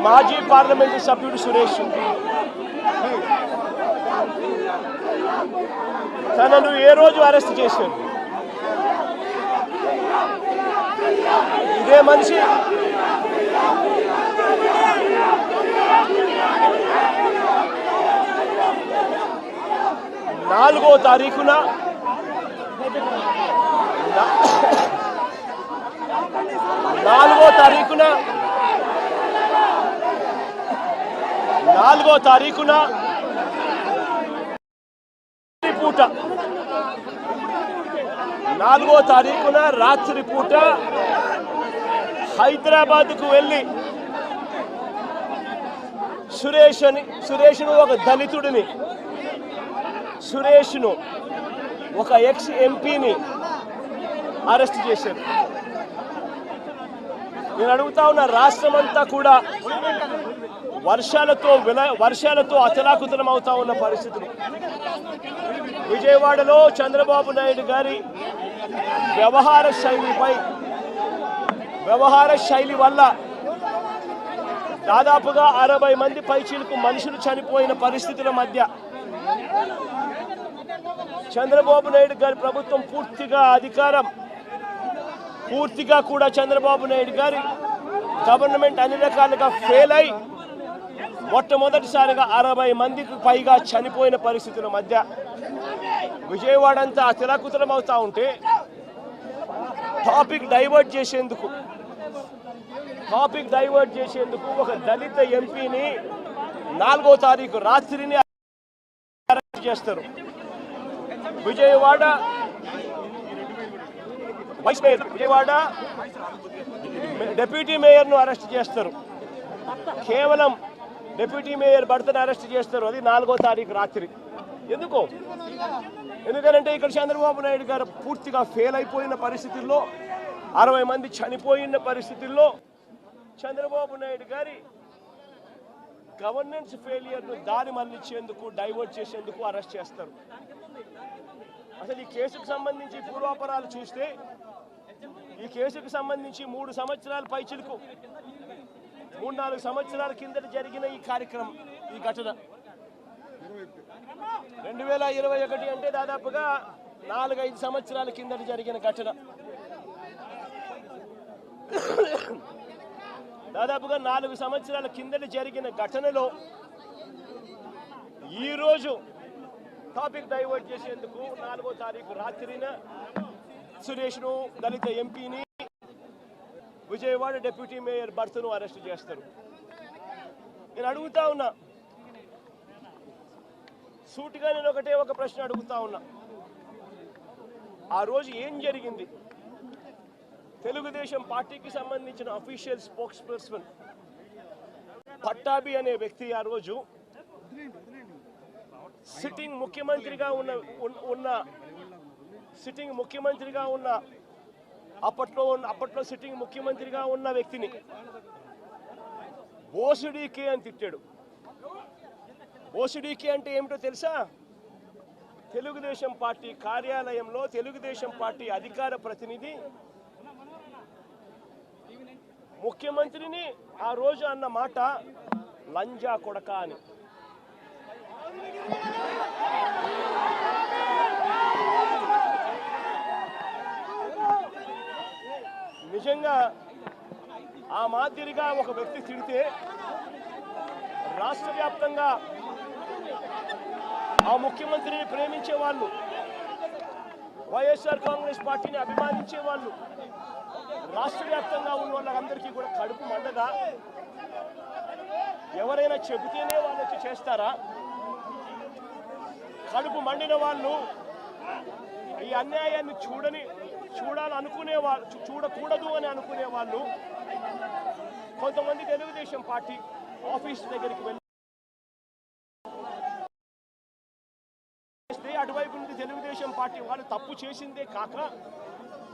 మాజీ పార్లమెంటు సభ్యుడు సురేష్ తనను ఏ రోజు అరెస్ట్ చేశారు? ఇదే మనిషి నాలుగో తారీఖున రాత్రి పూట హైదరాబాద్కు వెళ్ళి సురేష్ను ఒక దళితుడిని, సురేష్ను ఒక ఎక్స్ ఎంపీని అరెస్ట్ చేశారు. నేను అడుగుతా ఉన్న రాష్ట్రమంతా కూడా వర్షాలతో అతలాకుతలం అవుతా ఉన్న పరిస్థితులు. విజయవాడలో చంద్రబాబు నాయుడు గారి వ్యవహార శైలి వల్ల దాదాపుగా 60 మంది పైచీలకు మనుషులు చనిపోయిన పరిస్థితుల మధ్య చంద్రబాబు నాయుడు గారి ప్రభుత్వం పూర్తిగా కూడా చంద్రబాబు నాయుడు గారి గవర్నమెంట్ అన్ని రకాలుగా ఫెయిల్ అయి మొట్టమొదటిసారిగా 60 మందికి పైగా చనిపోయిన పరిస్థితుల మధ్య విజయవాడ అంతా అతలాకుతలం అవుతా ఉంటే టాపిక్ డైవర్ట్ చేసేందుకు ఒక దళిత ఎంపీని 4వ తారీఖు రాత్రిని అరెస్ట్ చేస్తారు. విజయవాడ డిప్యూటీ మేయర్ను అరెస్ట్ చేస్తారు. కేవలం డిప్యూటీ మేయర్ భర్తను అరెస్ట్ చేస్తారు. అది 4వ తారీఖు రాత్రి. ఎందుకంటే ఇక్కడ చంద్రబాబు నాయుడు గారు పూర్తిగా ఫెయిల్ అయిపోయిన పరిస్థితుల్లో, 60 మంది చనిపోయిన పరిస్థితుల్లో చంద్రబాబు నాయుడు గారి గవర్నెన్స్ ఫెయిలియర్ను దారి మళ్లించేందుకు, డైవర్ట్ చేసేందుకు అరెస్ట్ చేస్తారు. అసలు ఈ కేసుకు సంబంధించి పూర్వాపరాలు చూస్తే ఈ కేసుకు సంబంధించి 3 సంవత్సరాల పైచిలకు 3-4 సంవత్సరాల కిందట జరిగిన ఈ ఘటన 2021 అంటే దాదాపుగా 4-5 సంవత్సరాల కిందట జరిగిన ఘటన. దాదాపుగా 4 సంవత్సరాల కిందట జరిగిన ఘటనలో ఈరోజు టాపిక్ డైవర్ట్ చేసేందుకు 4వ తారీఖు రాత్రిన సురేష్ను, దళిత ఎంపీని, విజయవాడ డిప్యూటీ మేయర్ భర్తను అరెస్ట్ చేస్తారు. నేను అడుగుతా ఉన్నా, సూటిగా నేను ఒక ప్రశ్న అడుగుతా ఉన్నా. ఆ రోజు ఏం జరిగింది? తెలుగుదేశం పార్టీకి సంబంధించిన అఫీషియల్ స్పోక్స్ పర్సన్ పట్టాభి అనే వ్యక్తి ఆ రోజు సిట్టింగ్ ముఖ్యమంత్రిగా ఉన్న అప్పట్లో సిట్టింగ్ ముఖ్యమంత్రిగా ఉన్న వ్యక్తిని బోసుడీకే అని తిట్టాడు. బోసుడీకే అంటే ఏమిటో తెలుసా? తెలుగుదేశం పార్టీ కార్యాలయంలో తెలుగుదేశం పార్టీ అధికార ప్రతినిధి ముఖ్యమంత్రిని ఆ రోజు అన్న మాట లంజా కొడక అని. నిజంగా ఆ మాదిరిగా ఒక వ్యక్తి తిడితే రాష్ట్ర వ్యాప్తంగా ఆ ముఖ్యమంత్రిని ప్రేమించే వాళ్ళు, వైఎస్ఆర్ కాంగ్రెస్ పార్టీని అభిమానించే వాళ్ళు, రాష్ట్ర వ్యాప్తంగా ఉన్న వాళ్ళందరికీ కూడా కడుపు మండదా? ఎవరైనా చెబితేనే వాళ్ళు వచ్చి చేస్తారా? కడుపు మండిన వాళ్ళు ఈ అన్యాయాన్ని చూడాలనుకునే వాళ్ళు, చూడకూడదు అని అనుకునే వాళ్ళు కొంతమంది తెలుగుదేశం పార్టీ ఆఫీస్ దగ్గరికి వెళ్ళి అటువైపు నుండి తెలుగుదేశం పార్టీ వాళ్ళు తప్పు చేసిందే కాక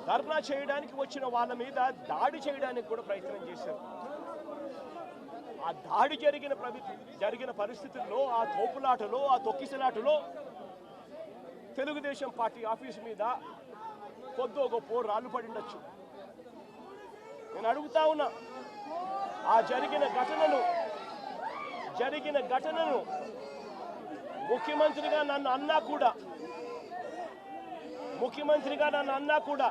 ధర్నా చేయడానికి వచ్చిన వాళ్ళ మీద దాడి చేయడానికి కూడా ప్రయత్నం చేశారు. ఆ దాడి జరిగిన పరిస్థితుల్లో, ఆ తోపులాటలో, ఆ తొక్కిసలాటలో తెలుగుదేశం పార్టీ ఆఫీస్ మీద కొద్దో గొప్ప రాళ్ళు పడి ఉండొచ్చు. నేను అడుగుతా ఉన్నా, ఆ జరిగిన ఘటనను ముఖ్యమంత్రిగా నన్ను అన్నా కూడా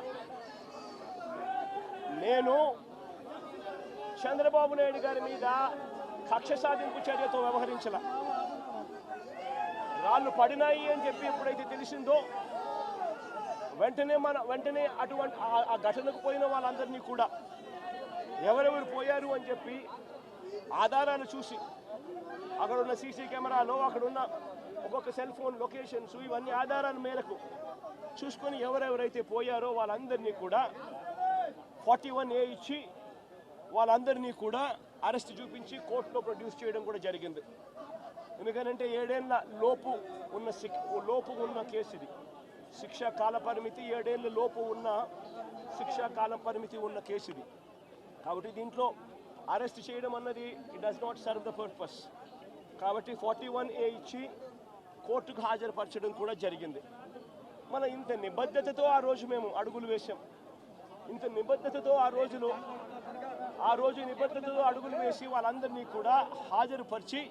నేను చంద్రబాబు నాయుడు గారి మీద కక్ష సాధింపు చర్యతో వ్యవహరించాల. రాళ్ళు పడినాయి అని చెప్పి ఎప్పుడైతే తెలిసిందో వెంటనే అటువంటి ఆ ఘటనకు పోయిన వాళ్ళందరినీ కూడా ఎవరెవరు పోయారు అని చెప్పి ఆధారాలు చూసి అక్కడ ఉన్న సీసీ కెమెరాలో అక్కడున్న ఒక్కొక్క సెల్ ఫోన్ లొకేషన్స్ ఇవన్నీ ఆధారాల మేరకు చూసుకొని ఎవరెవరైతే పోయారో వాళ్ళందరినీ కూడా 41A ఇచ్చి వాళ్ళందరినీ కూడా అరెస్ట్ చూపించి కోర్టులో ప్రొడ్యూస్ చేయడం కూడా జరిగింది. ఎందుకంటే 7 ఏళ్ల లోపు ఉన్న కేసు ఇది. శిక్షా కాల పరిమితి 7 ఏళ్ల లోపు ఉన్న శిక్షా కాల పరిమితి ఉన్న కేసు ఇది. కాబట్టి దీంట్లో అరెస్ట్ చేయడం అన్నది it does not serve the purpose. కాబట్టి 41A ఇచ్చి కోర్టుకు హాజరుపరచడం కూడా జరిగింది. మన ఇంత నిబద్ధతతో ఆ రోజు మేము అడుగులు వేశాం. ఇంత నిబద్ధతతో ఆ రోజు నిబద్ధతతో అడుగులు వేసి వాళ్ళందరినీ కూడా హాజరుపరిచి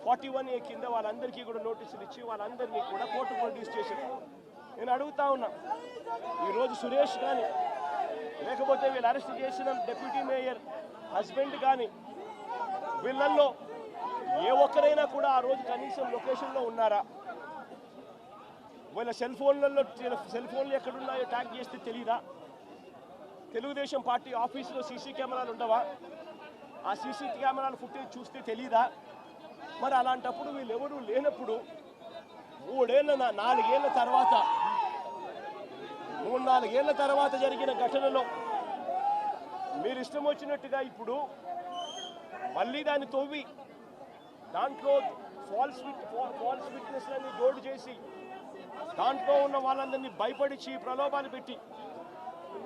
41A కింద వాళ్ళందరికీ కూడా నోటీసులు ఇచ్చి వాళ్ళందరినీ కూడా కోర్టు ప్రొడ్యూస్ చేశారు. నేను అడుగుతా ఉన్నా, ఈరోజు సురేష్ కానీ లేకపోతే వీళ్ళు అరెస్ట్ చేసిన డిప్యూటీ మేయర్ హస్బెండ్ కానీ వీళ్ళల్లో ఏ ఒక్కరైనా కూడా ఆ రోజు కనీసం లొకేషన్లో ఉన్నారా? వీళ్ళ సెల్ ఫోన్లు ఎక్కడున్నాయో ట్యాగ్ చేస్తే తెలీదా? తెలుగుదేశం పార్టీ ఆఫీసులో సీసీ కెమెరాలు ఉండవా? ఆ సీసీ కెమెరాల ఫుటేజ్ చూస్తే తెలీదా? మరి అలాంటప్పుడు వీళ్ళెవరూ లేనప్పుడు 4 ఏళ్ల తర్వాత జరిగిన ఘటనలో మీరు ఇష్టం వచ్చినట్టుగా ఇప్పుడు మళ్ళీ దాన్ని తవ్వి దాంట్లో ఫాల్స్ విట్నెస్లని జోడు చేసి దాంట్లో ఉన్న వాళ్ళందరినీ భయపడిచి ప్రలోభాలు పెట్టి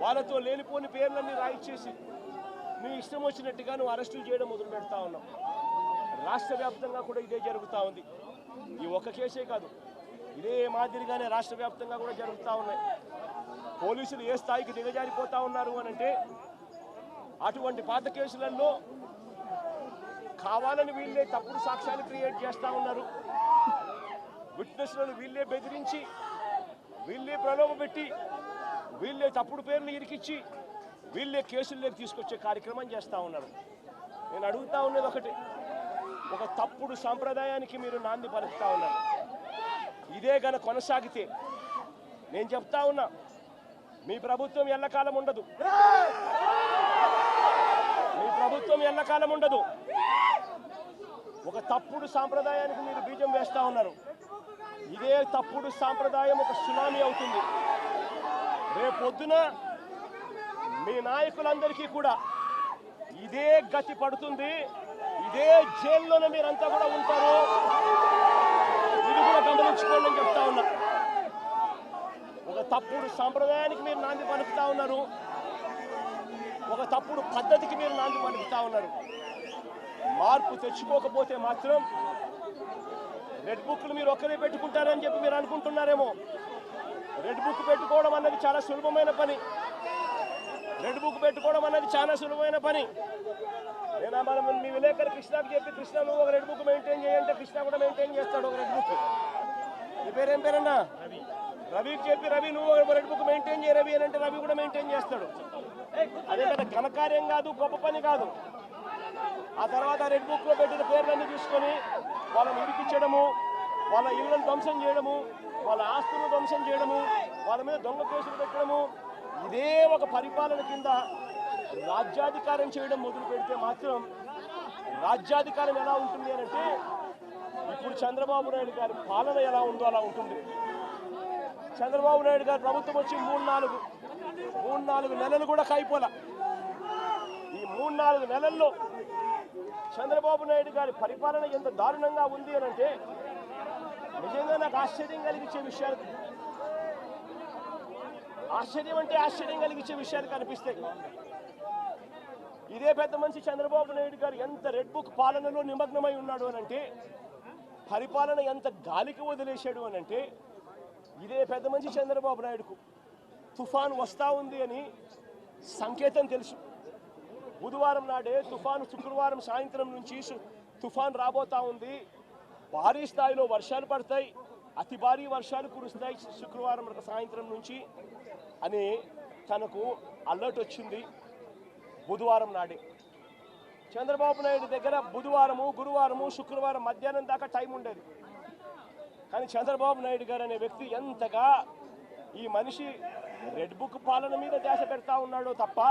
వాళ్ళతో లేనిపోని పేర్లన్నీ రాయిచ్చేసి మీ ఇష్టం వచ్చినట్టుగా నువ్వు అరెస్టులు చేయడం మొదలు పెడతా ఉన్నావు. రాష్ట్ర వ్యాప్తంగా కూడా ఇదే జరుగుతూ ఉంది. ఈ ఒక్క కేసే కాదు, ఇదే మాదిరిగానే రాష్ట్ర వ్యాప్తంగా కూడా జరుగుతూ ఉన్నాయి. పోలీసులు ఏ స్థాయికి దిగజారిపోతా ఉన్నారు అనంటే అటువంటి పాత కేసులలో కావాలని వీళ్ళే తప్పుడు సాక్ష్యాలు క్రియేట్ చేస్తూ ఉన్నారు. విట్నెస్లను వీళ్ళే బెదిరించి వీళ్ళే ప్రలోభపెట్టి వీళ్ళే తప్పుడు పేర్లు ఇరికిచ్చి వీళ్ళే కేసుల్లోకి తీసుకొచ్చే కార్యక్రమం చేస్తూ ఉన్నారు. నేను అడుగుతా ఉన్నది ఒకటి, ఒక తప్పుడు సాంప్రదాయానికి మీరు నాంది పలుకుతా ఉన్నారు. ఇదే గన కొనసాగితే నేను చెప్తా ఉన్నా, మీ ప్రభుత్వం ఎల్లకాలం ఉండదు. ఒక తప్పుడు సాంప్రదాయానికి మీరు బీజం వేస్తా ఉన్నారు. ఇదే తప్పుడు సాంప్రదాయం ఒక సునామీ అవుతుంది. రేపొద్దున మీ నాయకులందరికీ కూడా ఇదే గతి పడుతుంది. ఇదే జైల్లోనే మీరంతా కూడా ఉంటారు. ఇది కూడా గమనించుకోండి అని చెప్తా ఉన్నా. ఒక తప్పుడు సాంప్రదాయానికి మీరు నాంది పలుకుతా ఉన్నారు. ఒక తప్పుడు పద్ధతికి మీరు నాంది పలుకుతా ఉన్నారు. మార్పు తెచ్చుకోకపోతే మాత్రం రెడ్ బుక్లు మీరు ఒక్కరే పెట్టుకుంటారని చెప్పి మీరు అనుకుంటున్నారేమో. రెడ్ బుక్ పెట్టుకోవడం అన్నది చాలా సులభమైన పని. నేను మనం మీ విలేకరు కృష్ణకి చెప్పి, కృష్ణ నువ్వు ఒక రెడ్ బుక్ మెయింటైన్ చేయంటే కృష్ణ కూడా మెయింటైన్ చేస్తాడు ఒక రెడ్ బుక్. నీ పేరేం పేరన్నా? రవికి చెప్పి, రవి నువ్వు ఒక రెడ్ బుక్ మెయింటైన్ చేయ రవి అని అంటే రవి కూడా మెయింటైన్ చేస్తాడు. అదే కదా ఘనకార్యం కాదు, గొప్ప పని కాదు. ఆ తర్వాత రెడ్ బుక్లో పెట్టిన పేర్లన్నీ తీసుకొని వాళ్ళని ఇరికించడము, వాళ్ళ ఇళ్లను ధ్వంసం చేయడము, వాళ్ళ ఆస్తులను ధ్వంసం చేయడము, వాళ్ళ మీద దొంగ కేసులు పెట్టడము, ఇదే ఒక పరిపాలన కింద రాజ్యాధికారం చేయడం మొదలు పెడితే మాత్రం రాజ్యాధికారం ఎలా ఉంటుంది అనంటే ఇప్పుడు చంద్రబాబు నాయుడు గారి పాలన ఎలా ఉందో అలా ఉంటుంది. చంద్రబాబు నాయుడు గారి ప్రభుత్వం వచ్చి 3-4 నెలలు కూడా కాయిపోలా. ఈ 3-4 నెలల్లో చంద్రబాబు నాయుడు గారి పరిపాలన ఎంత దారుణంగా ఉంది అనంటే నిజంగా నాకు ఆశ్చర్యం కలిగించే విషయాలు కనిపిస్తాయి. ఇదే పెద్ద మనిషి చంద్రబాబు నాయుడు గారు ఎంత రెడ్ బుక్ పాలనలో నిమగ్నమై ఉన్నాడు అనంటే, పరిపాలన ఎంత గాలికి వదిలేశాడు అనంటే, ఇదే పెద్ద మనిషి చంద్రబాబు నాయుడుకు తుఫాను వస్తూ ఉంది అని సంకేతం తెలుసు. బుధవారం నాడే తుఫాను శుక్రవారం సాయంత్రం నుంచి తుఫాన్ రాబోతా ఉంది, భారీ స్థాయిలో వర్షాలు పడతాయి, అతి భారీ వర్షాలు కురుస్తాయి శుక్రవారం సాయంత్రం నుంచి అని తనకు అలర్ట్ వచ్చింది బుధవారం నాడే. చంద్రబాబు నాయుడు దగ్గర బుధవారము గురువారము శుక్రవారం మధ్యాహ్నం దాకా టైం ఉండేది. కానీ చంద్రబాబు నాయుడు గారు అనే వ్యక్తి ఎంతగా ఈ మనిషి రెడ్ బుక్ పాలన మీద ధ్యాస పెడతా ఉన్నాడో తప్ప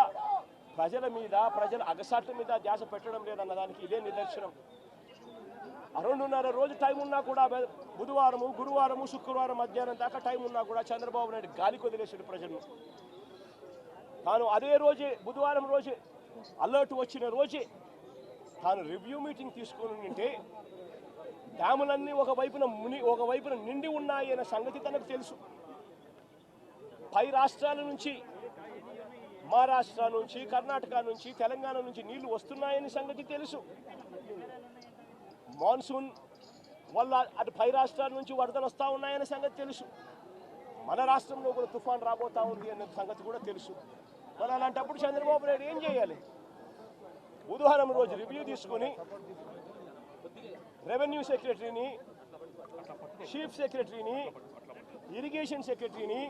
ప్రజల మీద, ప్రజల అగసాట్ల మీద ధ్యాస పెట్టడం లేదన్న దానికి ఇదే నిదర్శనం. 2.5 రోజు టైం ఉన్నా కూడా బుధవారము గురువారము శుక్రవారం మధ్యాహ్నం దాకా టైం ఉన్నా కూడా చంద్రబాబు నాయుడు గాలికి వదిలేసాడు ప్రజలను. తాను అదే రోజే బుధవారం రోజే అలర్ట్ వచ్చిన రోజే తాను రివ్యూ మీటింగ్ తీసుకుని ఉంటే డ్యాములన్నీ ఒకవైపున నిండి ఉన్నాయి అనే సంగతి తనకు తెలుసు. పై రాష్ట్రాల నుంచి, మహారాష్ట్ర నుంచి, కర్ణాటక నుంచి, తెలంగాణ నుంచి నీళ్లు వస్తున్నాయని సంగతి తెలుసు. మాన్సూన్ వల్ల అటు పై రాష్ట్రాల నుంచి వరదలు వస్తూ ఉన్నాయనే సంగతి తెలుసు. మన రాష్ట్రంలో కూడా తుఫాన్ రాబోతా ఉంది అనే సంగతి కూడా తెలుసు. మరి అలాంటప్పుడు చంద్రబాబు నాయుడు ఏం చేయాలి? బుధవారం రోజు రివ్యూ తీసుకొని రెవెన్యూ సెక్రటరీని, చీఫ్ సెక్రటరీని, ఇరిగేషన్ సెక్రటరీని,